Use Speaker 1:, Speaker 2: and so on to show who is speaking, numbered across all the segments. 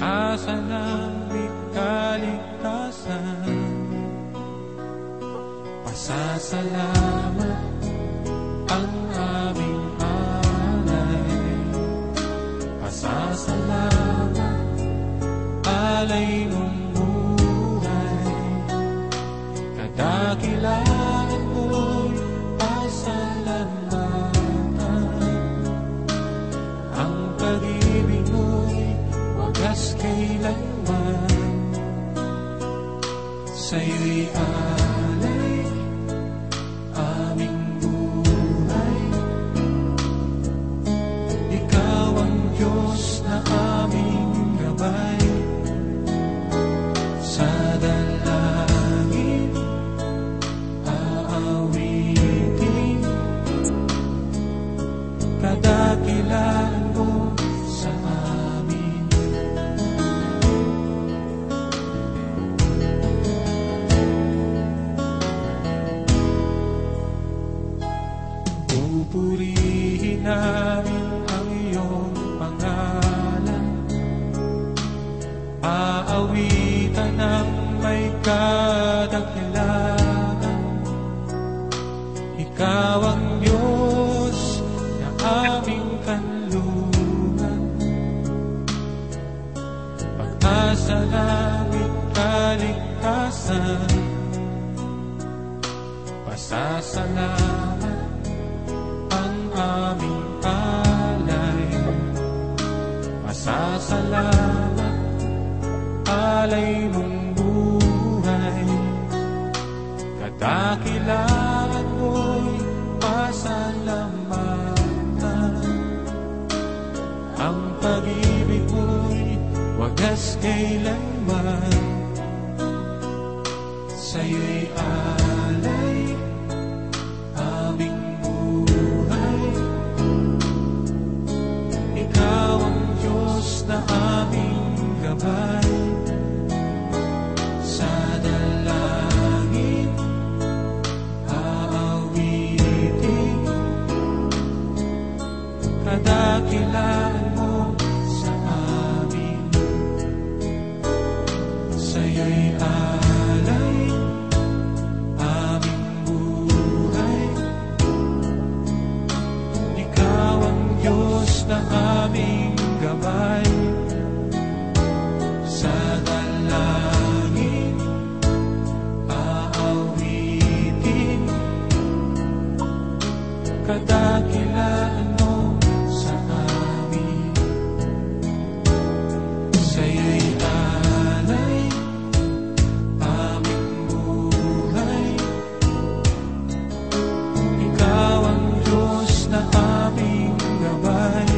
Speaker 1: Asa namin kaligtasan, pasasalamat ang aming alay. Pasasalamat, alay mong buhay. Kadakilaan mo'y pasalamatan. Ang pag-ibig mo'y wagas kailanman. Sa'yo'y alay aming buhay. Ikaw ang Diyos na aming gabay. Sa dalangin aawitin, kadakilaan mo sa amin. Pupurihin namin ang iyong pangalan, aawitan ng may kadakilaan. Ikaw ang Diyos na aming kanlungan, pag-asa namin kaligtasan. Pasasalamat ang aming alay. Pasasalamat, alay mong buhay. Kadakilaan mo'y pasalamatan. Ang pag-ibig mo'y wagas kailanman. Sa'yo'y alay aming buhay. Ikaw ang Diyos na aming gabay. Sa dalangin aawitin, kadakilaan mo sa amin. Sa'yo'y alay aming buhay. Ikaw ang Diyos na aming gabay. Sa dalangin aawitin, kadakilaan mo sa amin. Sa'yo'y alay aming buhay. Ikaw ang Diyos na aming gabay.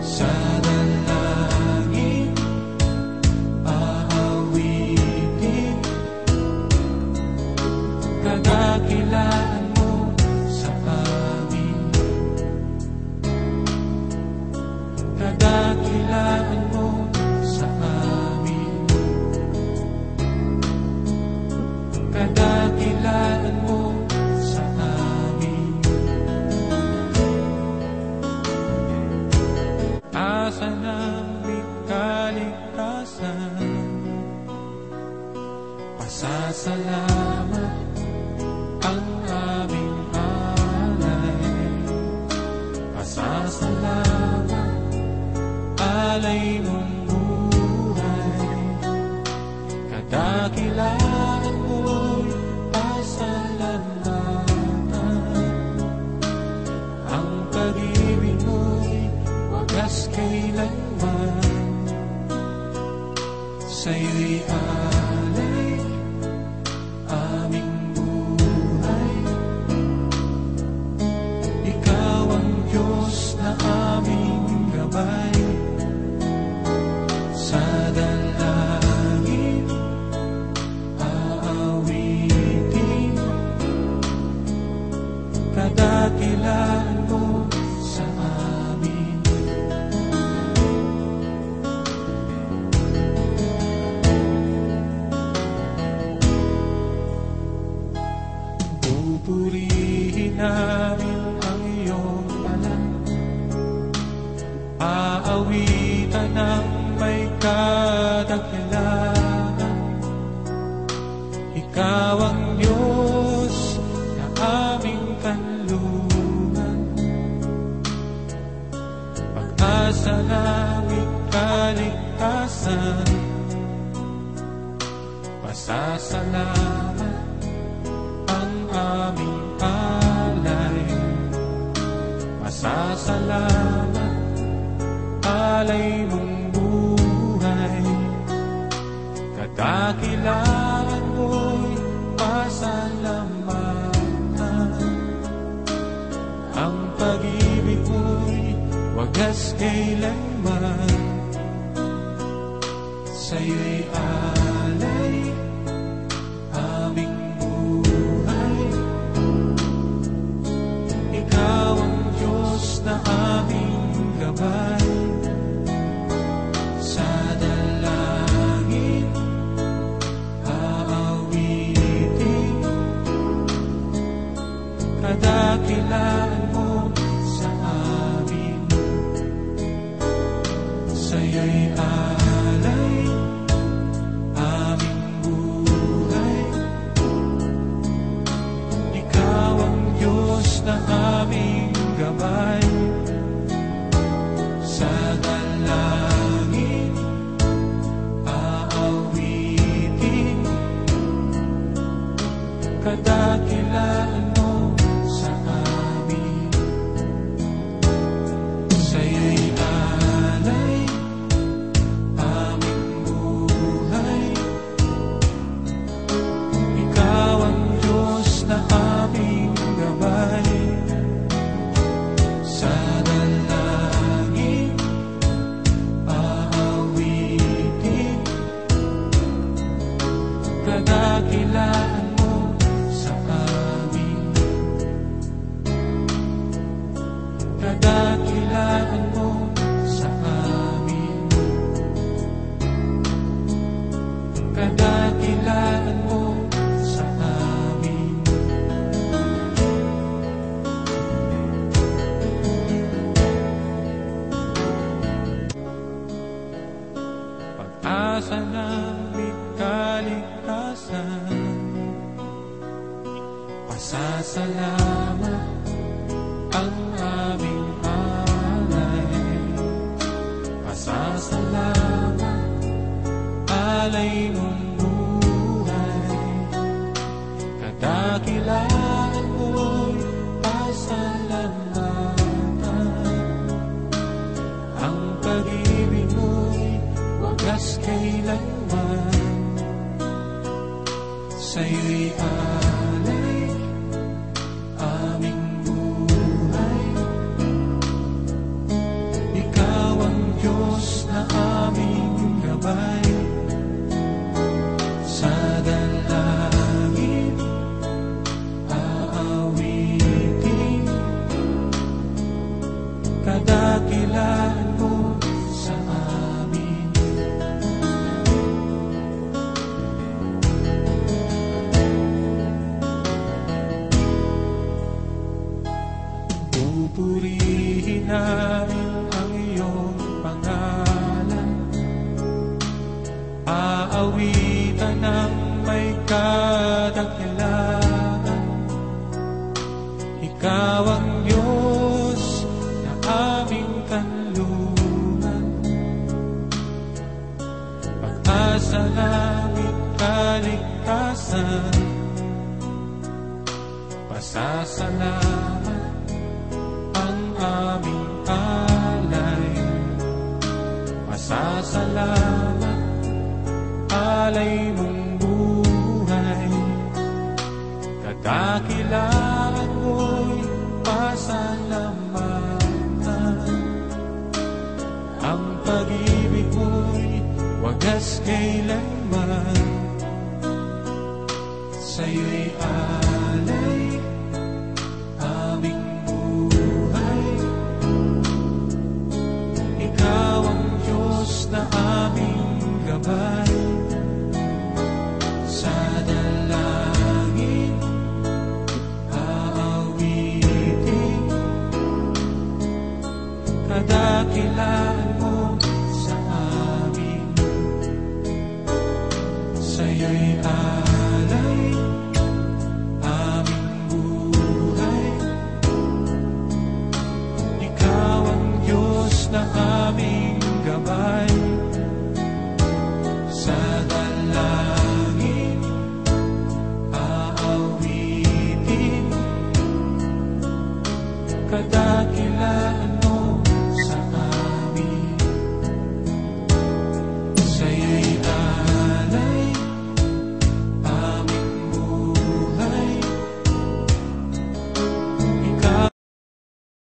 Speaker 1: Sa dalangin aawitin, kadakilaan mo sa amin. Kadakilaan mo sa amin. Kadakilaan mo sa amin. Asa namin kaligtasan, pasasalamat ang aming alay. Pasasalamat, alay mong buhay. Kadakilaan mo'y pasalamatan. Ang pag-ibig mo'y wagas kailanman. Sa'yo'y alay aming buhay. Ikaw ang Diyos na aming gabay. Sa dalangin aawitin, kadakilaan mo sa amin. Pupurihin namin ang iyong alam, aawitan Pag-awitan ng may kadakilaan, Ikaw ang Diyos na aming kanlungan. Pag-asa naming kaligtasan, pasasalamat ang aming alay. Pasasalamat, alay mong buhay. Kadakilaan mo'y pasalamatan. Ang pag-ibig mo'y wagas kailanman. Sa'yo'y alay aming buhay. Ikaw ang Diyos na aming gabay. Sa dalangin aawitin, kadakilaan mo sa amin. Sa'yo'y alay aming buhay. Ikaw ang Diyos na aming gabay. Sa dalangin aawitin, kadakilaan mo sa amin. Sa'yo'y alay aming buhay. Ikaw ang Diyos na aming gabay. Sa dalangin aawitin, kadakilaan mo sa amin. Kadakilaan mo sa amin. Kadakilaan mo sa amin. Pag-asa namin kaligtasan, pasasalamat ang aming alay. Pasasalamat, alay mong buhay. Kadakilaan mo'y pasalamatan. Ang pag-ibig mo'y wagas kailanman. Sa'yo'y alay aming buhay. Ikaw ang Diyos na aming gabay. Sa dalangin aawitin, kadakilaan mo sa amin. Pupurihin namin ang iyong pangalan. Aawitan ng may kadakilaan. Ikaw ang Diyos na aming kanlungan. Pag-asa namin kaligtasan, pasasalamat ang aming alay. Pasasalamat, alay mong buhay. Kadakilaan mo'y pasalamatan. Ang pag-ibig mo'y wagas kailanman. Sa'yo'y